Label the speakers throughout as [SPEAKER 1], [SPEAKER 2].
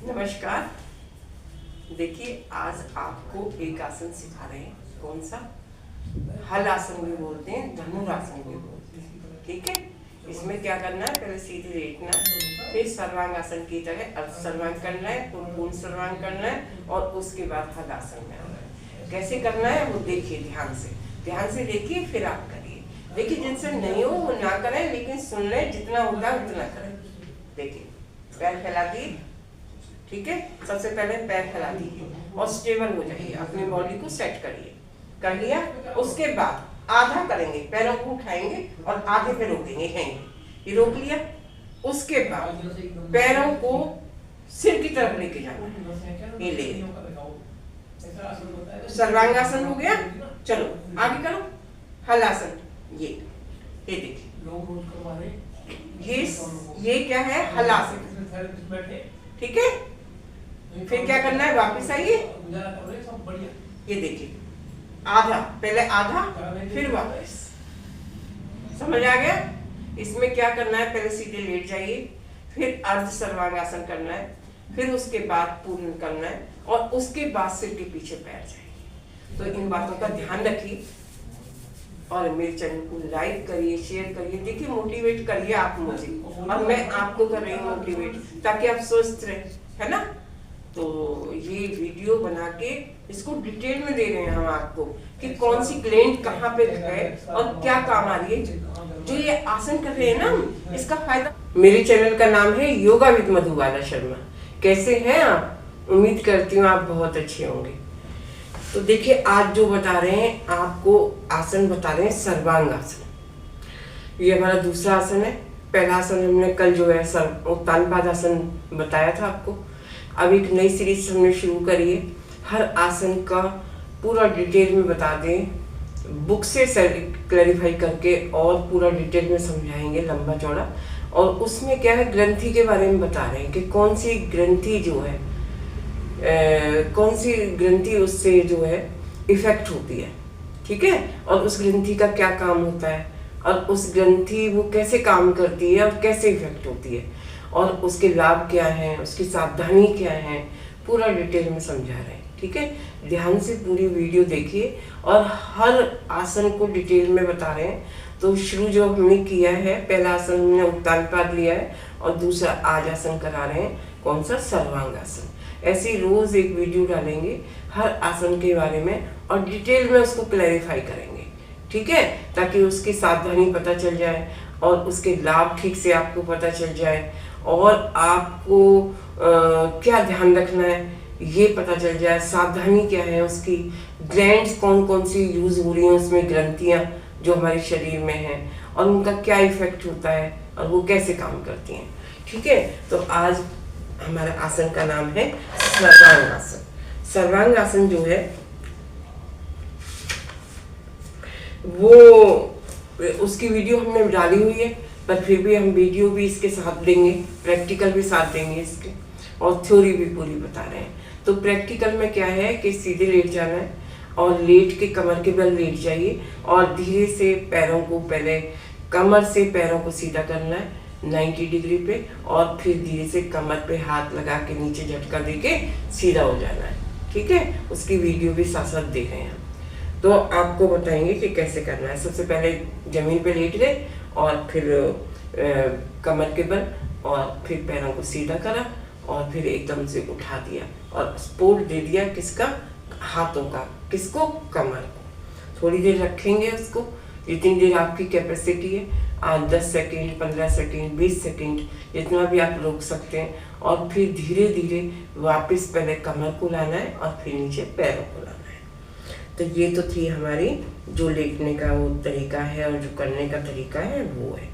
[SPEAKER 1] नमस्कार। देखिए, आज आपको एक आसन सिखा रहे हैं। कौन सा? हल आसन भी बोलते हैं, धनुरासन भी बोलते हैं। ठीक है, इसमें क्या करना है, पहले सीधे लेटना है, फिर सर्वांग आसन की तरह अर्ध सर्वांग करना है, फिर पूर्ण सर्वांग करना है और उसके बाद हल आसन में आना है। कैसे करना है वो देखिए, ध्यान से देखिए, फिर आप करिए। देखिए, जिनसे नहीं हो वो ना करें, लेकिन सुन लें, जितना होता है उतना करें। देखिए, पैर फैला दिए। ठीक है, सबसे पहले पैर फैला दीजिए और स्टेबल हो जाइए, अपनी बॉडी को सेट करिए। कर लिया, उसके बाद आधा करेंगे, पैरों को उठाएंगे और आधे पे रोकेंगे, ये रोक लिया। उसके बाद पैरों को सिर की तरफ लेके जाना, ये ले। सर्वांगासन हो गया। चलो आगे करो, हलासन। ये देखिए, ये क्या है, हलासन। ठीक है, फिर क्या करना है, वापस आइए। ये देखिए, आधा, पहले आधा फिर वापस। समझ आ गया? इसमें क्या करना है, पहले सीधे लेट जाइए, फिर अर्ध सर्वांगासन करना है, फिर उसके बाद पूर्ण करना है और उसके बाद सिर के पीछे बैठ जाइए। तो इन बातों का ध्यान रखिए और मेरे चैनल को लाइक करिए, शेयर करिए। देखिए, मोटिवेट करिए आप मुझे और मैं आपको कर रही हूँ मोटिवेट, ताकि आप स्वस्थ रहें, है ना। तो ये वीडियो बना के इसको डिटेल में दे रहे हैं हम आपको कि कौन सी ग्लैंड कहाँ पे है और क्या काम आ रही है। जो ये आसन कर रहे हैं ना, इसका फायदा। मेरे चैनल का नाम है योगा विद मधुबाला शर्मा। कैसे हैं आप? उम्मीद करती हूँ आप बहुत अच्छे होंगे। तो देखिए, आज जो बता रहे हैं आपको, आसन बता रहे हैं सर्वांग आसन। ये हमारा दूसरा आसन है। पहला आसन हमने कल जो है उत्तान पाद आसन बताया था आपको। अब एक नई सीरीज हमने शुरू करी है, हर आसन का पूरा डिटेल में बता दें, बुक से क्लैरिफाई करके और पूरा डिटेल में समझाएंगे, लंबा चौड़ा। और उसमें क्या है, ग्रंथि के बारे में बता रहे हैं कि कौन सी ग्रंथि जो है, कौन सी ग्रंथि उससे जो है इफेक्ट होती है। ठीक है, और उस ग्रंथि का क्या काम होता है और उस ग्रंथि वो कैसे काम करती है और कैसे इफेक्ट होती है और उसके लाभ क्या हैं, उसकी सावधानी क्या है, पूरा डिटेल में समझा रहे हैं। ठीक है, ध्यान से पूरी वीडियो देखिए और हर आसन को डिटेल में बता रहे हैं। तो शुरू जो हमने किया है, पहला आसन हमने उत्तान पाद लिया है और दूसरा आज आसन करा रहे हैं, कौन सा, सर्वांग आसन। ऐसे ही रोज एक वीडियो डालेंगे हर आसन के बारे में और डिटेल में उसको क्लैरिफाई करेंगे। ठीक है, ताकि उसकी सावधानी पता चल जाए और उसके लाभ ठीक से आपको पता चल जाए और आपको क्या ध्यान रखना है ये पता चल जाए, सावधानी क्या है उसकी, ग्लैंड्स कौन कौन सी यूज हो रही हैं उसमें, ग्रंथियां जो हमारे शरीर में हैं और उनका क्या इफेक्ट होता है और वो कैसे काम करती हैं। ठीक है, तो आज हमारा आसन का नाम है सर्वांग आसन। सर्वांग आसन जो है वो, उसकी वीडियो हमने डाली हुई है, पर फिर भी हम वीडियो भी इसके साथ देंगे, प्रैक्टिकल भी साथ देंगे इसके, और थ्योरी भी पूरी बता रहे हैं। तो प्रैक्टिकल में क्या है कि सीधे लेट जाना है और लेट के कमर के बल लेट जाइए और धीरे से पैरों को, पहले कमर से पैरों को सीधा करना है 90 डिग्री पे और फिर धीरे से कमर पे हाथ लगा के नीचे झटका देके सीधा हो जाना है। ठीक है, उसकी वीडियो भी साथ साथ दे रहे हैं। तो आपको बताएंगे कि कैसे करना है। सबसे पहले जमीन पे लेट गए और फिर कमर के बल और फिर पैरों को सीधा करा और फिर एकदम से उठा दिया और सपोर्ट दे दिया, किसका, हाथों का, किसको, कमर को। थोड़ी देर रखेंगे उसको, जितनी देर आपकी कैपेसिटी है, 10 सेकेंड, 15 सेकेंड, 20 सेकेंड, जितना भी आप रोक सकते हैं। और फिर धीरे धीरे वापस पहले कमर को लाना है और फिर नीचे पैरों को लाना है। तो ये तो थी हमारी जो लेटने का वो तरीका है और जो करने का तरीका है वो है।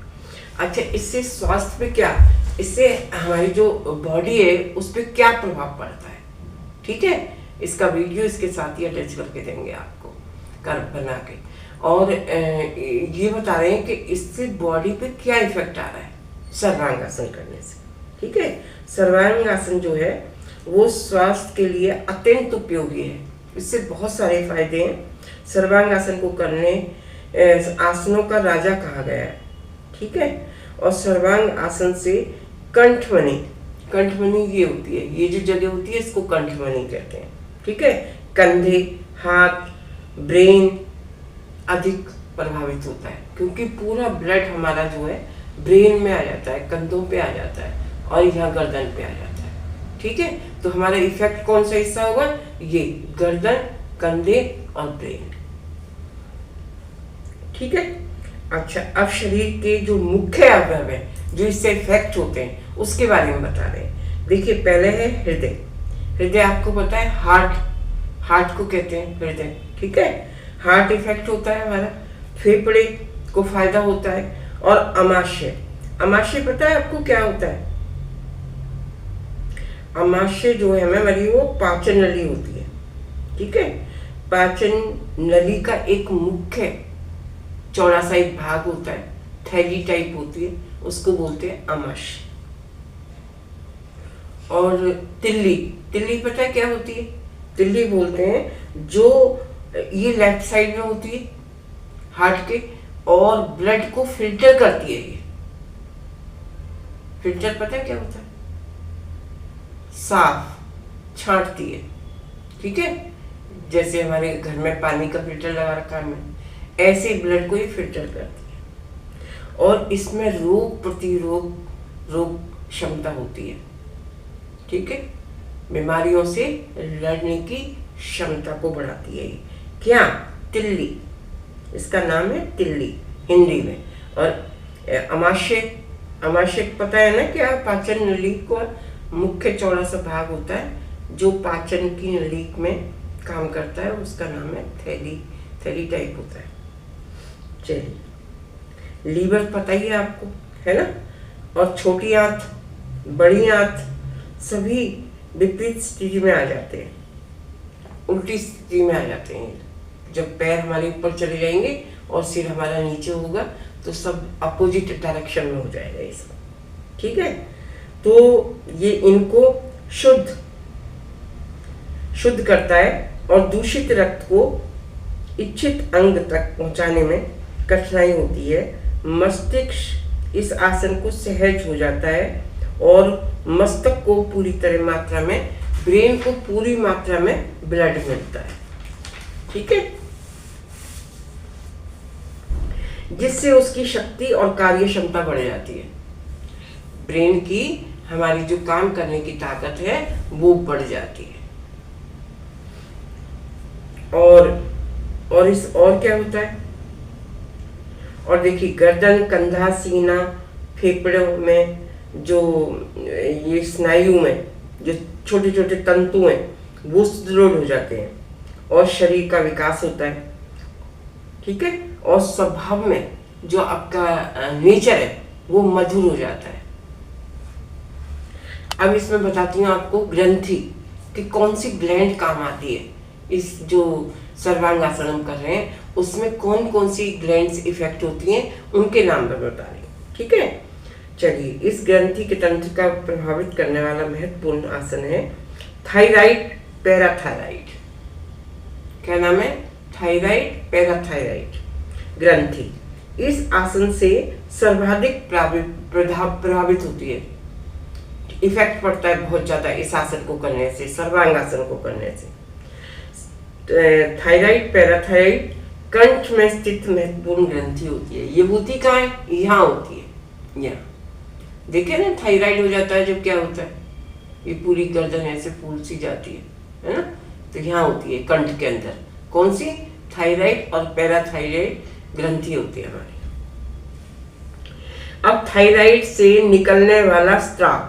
[SPEAKER 1] अच्छा, इससे स्वास्थ्य पे क्या, इससे हमारी जो बॉडी है उस पर क्या प्रभाव पड़ता है। ठीक है, इसका वीडियो इसके साथ ही अटैच करके देंगे आपको, कर बना के। और ये बता रहे हैं कि इससे बॉडी पे क्या इफेक्ट आ रहा है सर्वांग आसन करने से। ठीक है, सर्वांग आसन जो है वो स्वास्थ्य के लिए अत्यंत उपयोगी है, इससे बहुत सारे फायदे हैं। सर्वांग आसन को करने आसनों का राजा कहा गया है। ठीक है, और सर्वांग आसन से कंठ मणि, कंठमणि ये होती है, ये जो जगह होती है इसको कंठमणि कहते हैं। ठीक है, कंधे, हाथ, ब्रेन अधिक प्रभावित होता है क्योंकि पूरा ब्लड हमारा जो है ब्रेन में आ जाता है, कंधों पे आ जाता है और यहाँ गर्दन पे आ जाता है। ठीक है, तो हमारा इफेक्ट कौन सा हिस्सा होगा? ये गर्दन, कंधे और ब्रेन। ठीक है, अच्छा अब शरीर के जो मुख्य अवयव है जो इससे इफेक्ट होते हैं उसके बारे में बता रहे हैं। देखिए पहले है हृदय। हृदय आपको पता है हार्ट को कहते हैं हृदय। ठीक है, हार्ट इफेक्ट होता है हमारा, फेफड़े को फायदा होता है। और अमाशय, अमाशय पता है आपको क्या होता है? अमाशय जो है हमारी वो पाचन नली होती है। ठीक है, पाचन नली का एक मुख्य चौड़ा सा एक भाग होता है, थैली टाइप होती है, उसको बोलते हैं अमाशय। और तिल्ली, तिल्ली पता है क्या होती है? तिल्ली बोलते हैं जो ये लेफ्ट साइड में होती है हार्ट के और ब्लड को फिल्टर करती है। ये फिल्टर पता है क्या होता है? साफ छांटती है। ठीक है, जैसे हमारे घर में पानी का फिल्टर लगा रखा है हमने, ऐसे ब्लड को ये फिल्टर करती है। और इसमें रोग प्रतिरोग क्षमता होती है। ठीक है, बीमारियों से लड़ने की क्षमता को बढ़ाती है। क्या? तिल्ली, इसका नाम है तिल्ली हिंदी में। और अमाशय पता है ना क्या? पाचन नली को मुख्य चौड़ा सा भाग होता है जो पाचन की नली में काम करता है, उसका नाम है थैली टाइप होता है। चलिए, लीवर पता ही है आपको, है ना? और छोटी आंत, बड़ी आंत सभी विपरीत स्थिति में आ जाते हैं, उल्टी स्थिति में आ जाते हैं। जब पैर हमारे ऊपर चले जाएंगे और सिर हमारा नीचे होगा तो सब अपोजिट डायरेक्शन में हो जाएगा ये सब। ठीक है, तो ये इनको शुद्ध करता है और दूषित रक्त को इच्छित अंग तक पहुंचाने में कठिनाई होती है। मस्तिष्क इस आसन को सहज हो जाता है और मस्तक को पूरी तरह मात्रा में, ब्रेन को पूरी मात्रा में ब्लड मिलता है। ठीक है, जिससे उसकी शक्ति और कार्य क्षमता बढ़ जाती है। ब्रेन की हमारी जो काम करने की ताकत है वो बढ़ जाती है। और क्या होता है? और देखिए गर्दन, कंधा, सीना, फेफड़ों में जो ये स्नायु में जो छोटे छोटे तंतु हैं वो सुदृढ़ हो जाते हैं और शरीर का विकास होता है। ठीक है, और स्वभाव में जो आपका नेचर है वो मधुर हो जाता है। अब इसमें बताती हूँ आपको ग्रंथि कि कौन सी ग्लैंड काम आती है। इस जो सर्वांगासन हम कर रहे हैं उसमें कौन कौन सी ग्लैंड्स इफेक्ट होती हैं उनके नाम पर बता रही हूँ। ठीक है, चलिए, इस ग्रंथि के तंत्र का प्रभावित करने वाला महत्वपूर्ण आसन है थायराइड पैराथायराइड। क्या नाम है? थायराइड पैराथायराइड ग्रंथि। इस आसन से सर्वाधिक प्रभावित होती है, इफेक्ट पड़ता है बहुत ज्यादा इस आसन को करने से, सर्वांगासन को करने से। थायराइड पैराथायराइड कंठ में स्थित महत्वपूर्ण ग्रंथि होती है। ये होती कहाँ है? यहाँ होती है, यहाँ देखे ना, थायराइड हो जाता है जब क्या होता है, ये पूरी गर्दन ऐसे फूल सी जाती है ना, तो यहाँ होती है कंठ के अंदर। कौन सी? थायराइड और पैराथायराइड ग्रंथि होती है हमारी। अब थायराइड से निकलने वाला स्राव,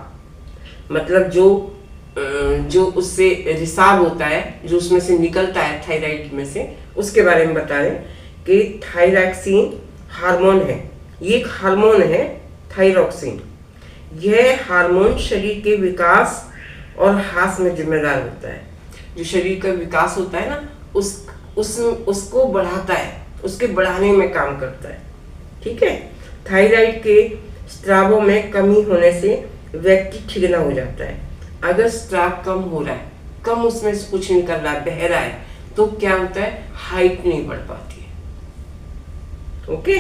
[SPEAKER 1] मतलब जो उससे रिसाव होता है, जो उसमें से निकलता है थायराइड में से, उसके बारे में बता रहे कि थायरॉक्सिन हार्मोन है। ये एक हार्मोन है थायरॉक्सिन। यह हार्मोन शरीर के विकास और ह्रास में जिम्मेदार होता है। जो शरीर का विकास होता है ना उसको बढ़ाता है, उसके बढ़ाने में काम करता है। ठीक है, थायराइड के स्रावों में कमी होने से व्यक्ति ठिगना हो जाता है। अगर स्राव कम हो रहा है, कम उसमें से कुछ निकल रहा है, बह रहा है, तो क्या होता है? हाइट नहीं बढ़ पाती है। ओके,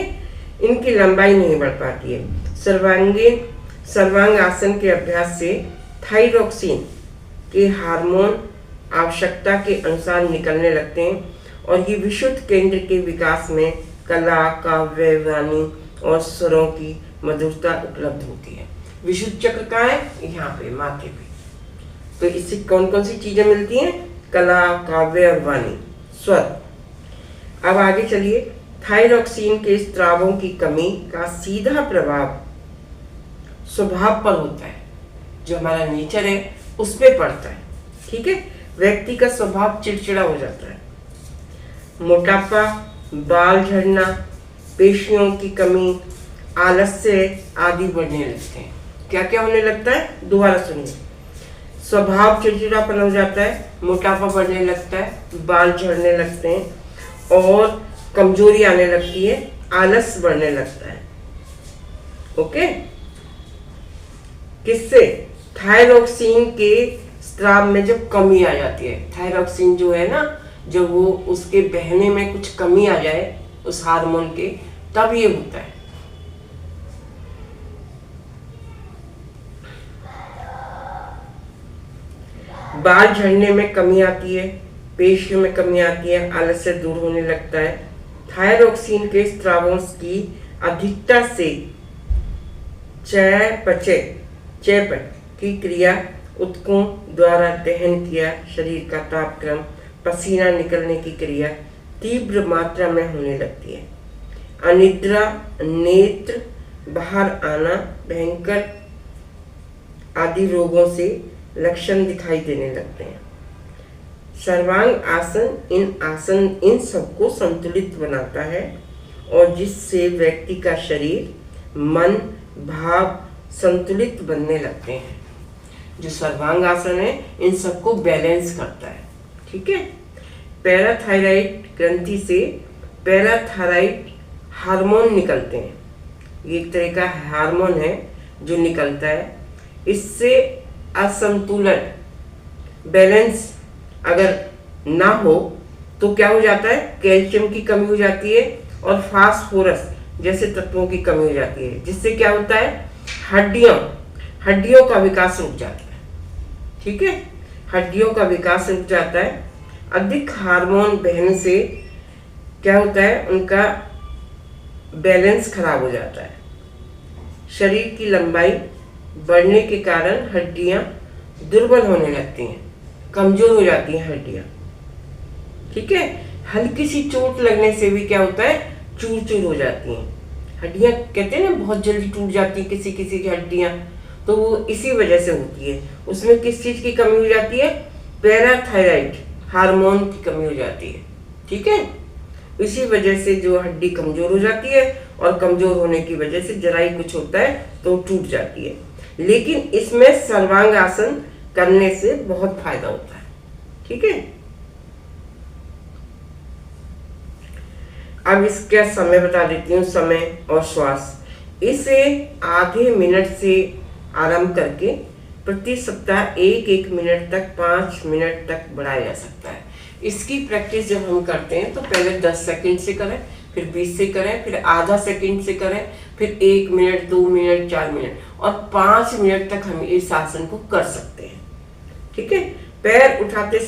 [SPEAKER 1] इनकी लंबाई नहीं बढ़ पाती है। सर्वांग आसन के अभ्यास से थायरॉक्सिन के हार्मोन आवश्यकता के अनुसार निकलने लगते हैं और ये विशुद्ध केंद्र के विकास में कला, काव्य, वाणी और स्वरों की मधुरता उपलब्ध होती है। विशुद्ध चक्र कहाँ है? यहाँ पे, माथे पे। तो इससे कौन कौन सी चीजें मिलती हैं? कला, काव्य और वाणी, स्वर। अब आगे चलिए। थायरॉक्सिन के स्रावों की कमी का सीधा प्रभाव स्वभाव पर होता है, जो हमारा नेचर है उस पे पड़ता है। ठीक है, व्यक्ति का स्वभाव चिड़चिड़ा हो जाता है। मोटापा, बाल झड़ना, पेशियों की कमी, आलस्य आदि बढ़ने लगते हैं। क्या क्या होने लगता है? दोबारा सुनिए। स्वभाव चिड़चिड़ापन हो जाता है, मोटापा बढ़ने लगता है, बाल झड़ने लगते हैं और कमजोरी आने लगती है, आलस बढ़ने लगता है। ओके, किससे? थायरॉक्सिन के स्राव में जब कमी आ जाती है। थायरॉक्सिन जो है ना, जब वो उसके बहने में कुछ कमी आ जाए उस हार्मोन के, तब ये होता है। बाल झड़ने में कमी आती है, पेशियों में कमी आती है, आलस्य दूर होने लगता है। थायरॉक्सिन के स्रावों की अधिकता से चयापचय की क्रिया, ऊतकों द्वारा दहन किया शरीर का तापक्रम, पसीना निकलने की क्रिया तीव्र मात्रा में होने लगती है। अनिद्रा, नेत्र बाहर आना, भयंकर आदि रोगों से लक्षण दिखाई देने लगते हैं। सर्वांग आसन इन सबको संतुलित बनाता है और जिससे व्यक्ति का शरीर, मन, भाव संतुलित बनने लगते हैं। जो सर्वांग आसन है इन सबको बैलेंस करता है। ठीक है, पैराथायराइड ग्रंथि से पैराथायराइड हार्मोन निकलते हैं। ये एक तरह का हार्मोन है जो निकलता है। इससे असंतुलन, बैलेंस अगर ना हो तो क्या हो जाता है? कैल्शियम की कमी हो जाती है और फास्फोरस जैसे तत्वों की कमी हो जाती है, जिससे क्या होता है? हड्डियों का विकास रुक जाता है। ठीक है, हड्डियों का विकास रुक जाता है। अधिक हार्मोन बहने से क्या होता है? उनका बैलेंस खराब हो जाता है। शरीर की लंबाई बढ़ने के कारण हड्डियां दुर्बल होने लगती हैं, कमजोर हो जाती हैं हड्डियां। ठीक है, हल्की सी चोट लगने से भी क्या होता है? चूर चूर हो जाती हैं हड्डियां। कहते हैं ना, बहुत जल्दी टूट जाती है किसी किसी की हड्डियां, तो वो इसी वजह से होती है। उसमें किस चीज की कमी हो जाती है? पैराथायराइड हार्मोन की कमी हो जाती है। ठीक है, इसी वजह से जो हड्डी कमजोर हो जाती है और कमजोर होने की वजह से जरा ही कुछ होता है तो टूट जाती है। लेकिन इसमें सर्वांग आसन करने से बहुत फायदा होता है। ठीक है, अब इसका समय बता देती हूँ, समय और श्वास। इसे आधे मिनट से आरंभ करके प्रति सप्ताह 1-1 मिनट तक 5 मिनट तक बढ़ाया जा सकता है। इसकी प्रैक्टिस जब हम करते हैं तो पहले 10 सेकंड से करें, फिर 20 से करें, फिर आधा सेकंड से करें, फिर 1 मिनट, 2 मिनट, 4 मिनट और 5 मिनट तक हम इस आसन को कर सकते हैं। ठीक है, पैर उठाते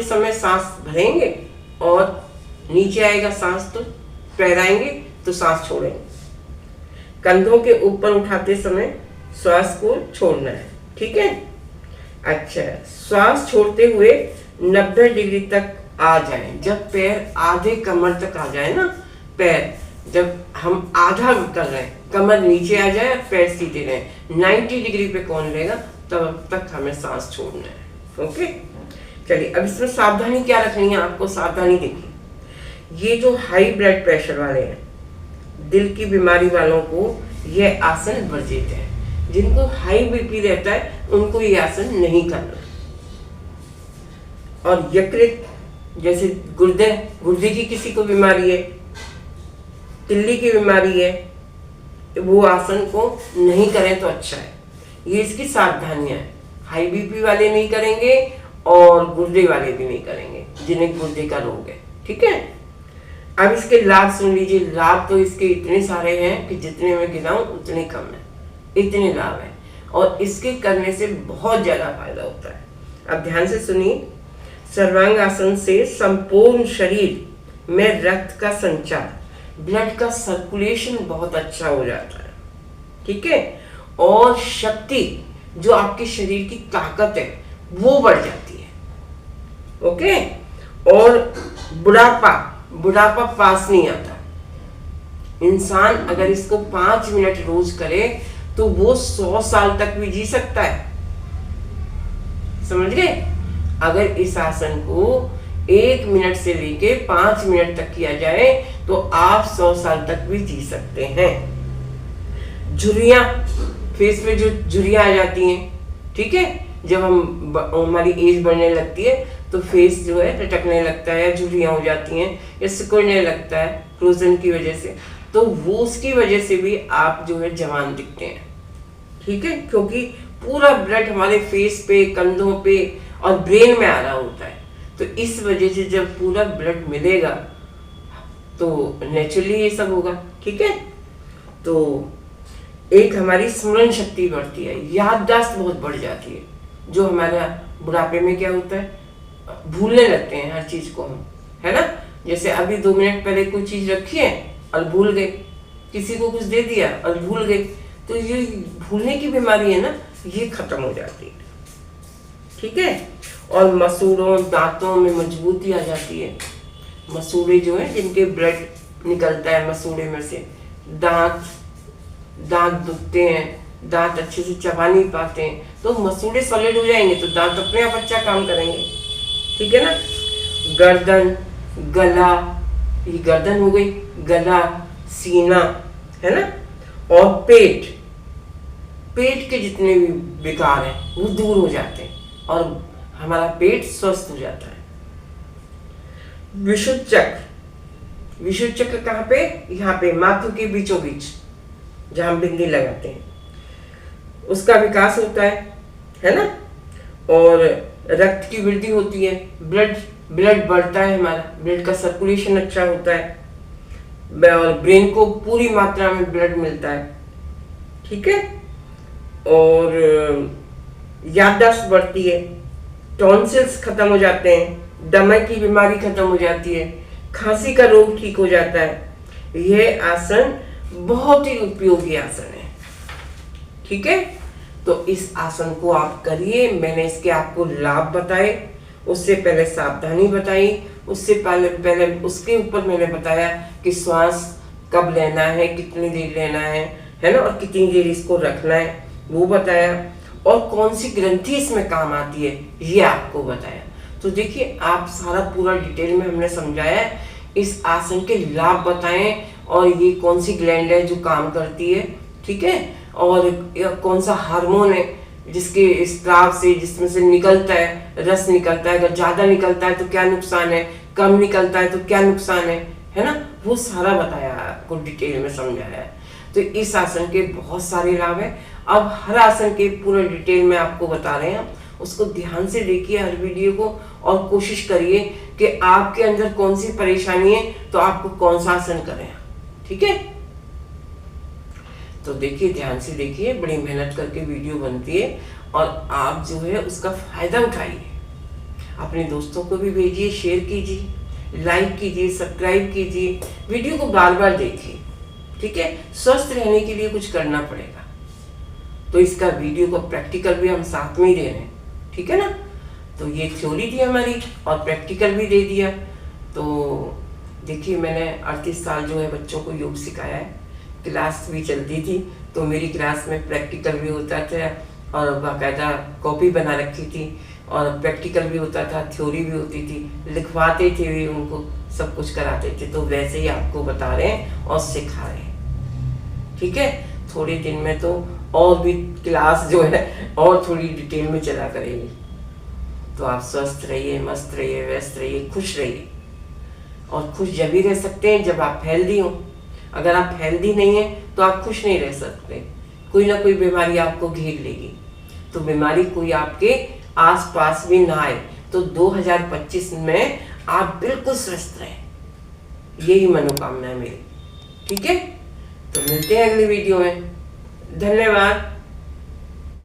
[SPEAKER 1] समय सांस भरेंगे और नीचे आएगा सांस तो पैर आएंगे तो सांस छोड़ेंगे। कंधों के ऊपर उठाते समय श्वास को छोड़ना है। ठीक है, अच्छा, श्वास छोड़ते हुए 90 डिग्री तक आ जाए। जब पैर आधे कमर तक आ जाए ना, पैर जब हम आधा कर रहे हैं, कमर नीचे आ जाए और पैर सीधे रहे, 90 डिग्री पे कौन रहेगा, तब तक हमें सांस छोड़ना है। ओके, चलिए अब इसमें सावधानी क्या रखनी है आपको? सावधानी देखिए, ये जो हाई ब्लड प्रेशर वाले हैं, दिल की बीमारी वालों को यह आसन वर्जित है। जिनको हाई बीपी रहता है उनको ये आसन नहीं करना। और यकृत, जैसे गुर्दे की किसी को बीमारी है, तिल्ली की बीमारी है, वो आसन को नहीं करें तो अच्छा है। ये इसकी सावधानियां हैं। हाई बीपी वाले नहीं करेंगे और गुर्दे वाले भी नहीं करेंगे जिन्हें गुर्दे का रोग है। ठीक है, अब इसके लाभ सुन लीजिए। लाभ तो इसके इतने सारे हैं कि जितने मैं गिनाऊं उतने कम है, इतने लाभ है। और इसके करने से बहुत ज़्यादा फायदा होता है। अब ध्यान से सुनिए। सर्वांग आसन से संपूर्ण शरीर में रक्त का संचार, ब्लड का सर्कुलेशन बहुत अच्छा हो जाता है, ठीक है, और शक्ति जो आपके शरीर की ताकत है वो बढ़ जाती है, ओके। और बुढ़ापा पास नहीं आता। इंसान अगर इसको 5 मिनट रोज करे तो वो 100 साल तक भी जी सकता है, समझ गए। अगर इस आसन को 1 मिनट से लेके 5 मिनट तक किया जाए तो आप 100 साल तक भी जी सकते हैं। झुर्रियां, फेस पे जो झुर्रियां आ जाती हैं, ठीक है, जब हमारी एज बढ़ने लगती है तो फेस जो है लटकने लगता है, झुर्रियां हो जाती हैं या सिकुड़ने लगता है फ्रोजन की वजह से, तो वो उसकी वजह से भी आप जो है जवान दिखते हैं, ठीक है, क्योंकि पूरा ब्लड हमारे फेस पे, कंधों पे और ब्रेन में आ रहा होता है। तो इस वजह से जब पूरा ब्लड मिलेगा तो नेचुरली ये सब होगा, ठीक है। तो एक हमारी स्मरण शक्ति बढ़ती है, याददाश्त बहुत बढ़ जाती है। जो हमारा बुढ़ापे में क्या होता है, भूलने लगते हैं हर चीज को हम, है ना। जैसे अभी 2 मिनट पहले कोई चीज रखी है और भूल गए, किसी को कुछ दे दिया और भूल गए, तो ये भूलने की बीमारी है ना, ये खत्म हो जाती है, ठीक है। और मसूड़ों, दांतों में मजबूती आ जाती है। मसूड़े जो है जिनके ब्लड निकलता है मसूड़े में से, दांत दुखते हैं, दांत अच्छे से चबा नहीं पाते हैं, तो मसूड़े सॉलिड हो जाएंगे तो दांत अपने आप अच्छा काम करेंगे, ठीक है ना। गर्दन, गला, ये गर्दन हो गई, गला, सीना, है ना, और पेट के जितने भी विकार हैं वो दूर हो जाते हैं और हमारा पेट स्वस्थ हो जाता है। विशुद्ध चक्र कहाँ पे, यहाँ पे माथु के बीचों बीच जहां हम बिंदी लगाते हैं, उसका विकास होता है ना। और रक्त की वृद्धि होती है, ब्लड बढ़ता है, हमारा ब्लड का सर्कुलेशन अच्छा होता है और ब्रेन को पूरी मात्रा में ब्लड मिलता है, ठीक है। और याददाश्त बढ़ती है, टॉन्सिल्स खत्म हो जाते हैं, दमा की बीमारी खत्म हो जाती है, खांसी का रोग ठीक हो जाता है। यह आसन बहुत ही उपयोगी आसन है, ठीक है। तो इस आसन को आप करिए। मैंने इसके आपको लाभ बताए, उससे पहले सावधानी बताई, उससे पहले उसके ऊपर मैंने बताया कि श्वास कब लेना है, कितनी देर लेना है ना, और कितनी देर इसको रखना है वो बताया, और कौन सी ग्रंथि इसमें काम आती है ये आपको बताया। तो देखिए, आप सारा पूरा डिटेल में हमने समझाया है, इस आसन के लाभ बताएं और ये कौन सी ग्लैंड है जो काम करती है, ठीक है, और कौन सा हार्मोन है जिसके स्त्राव से, जिसमें से निकलता है, रस निकलता है, अगर ज्यादा निकलता है तो क्या नुकसान है, कम निकलता है तो क्या नुकसान है ना, वो सारा बताया आपको, डिटेल में समझाया है। तो इस आसन के बहुत सारे लाभ हैं। अब हर आसन के पूरा डिटेल में आपको बता रहे हैं, उसको ध्यान से देखिए हर वीडियो को, और कोशिश करिए कि आपके अंदर कौन सी परेशानी है तो आपको कौन सा आसन करें, ठीक है। तो देखिए, ध्यान से देखिए, बड़ी मेहनत करके वीडियो बनती है और आप जो है उसका फायदा उठाइए, अपने दोस्तों को भी भेजिए, शेयर कीजिए, लाइक कीजिए, सब्सक्राइब कीजिए, वीडियो को बार बार देखिए, ठीक है। स्वस्थ रहने के लिए कुछ करना पड़ेगा, तो इसका वीडियो को प्रैक्टिकल भी हम साथ में ही दे रहे हैं, ठीक है ना। तो ये थ्योरी थी हमारी और प्रैक्टिकल भी दे दिया। तो देखिए, मैंने 38 साल जो है बच्चों को योग सिखाया है, क्लास भी चलती थी, तो मेरी क्लास में प्रैक्टिकल भी होता था और बाकायदा कॉपी बना रखी थी, और प्रैक्टिकल भी होता था, थ्योरी भी होती थी, लिखवाते थे भी, उनको सब कुछ कराते थे। तो वैसे ही आपको बता रहे हैं और सिखा रहे हैं, ठीक है। थोड़े दिन में तो और भी क्लास जो है और थोड़ी डिटेल में चला करेगी। तो आप स्वस्थ रहिए, मस्त रहिए, व्यस्त रहिए, खुश रहिए। और खुश जब भी रह सकते हैं जब आप हेल्दी हो। अगर आप हेल्दी नहीं हैं तो आप खुश नहीं रह सकते, कोई ना कोई बीमारी आपको घेर लेगी। तो बीमारी कोई आपके आसपास भी ना आए, तो 2025 में आप बिल्कुल स्वस्थ रहें, यही मनोकामना है मेरी, ठीक है। तो मिलते हैं अगली वीडियो में, धन्यवाद।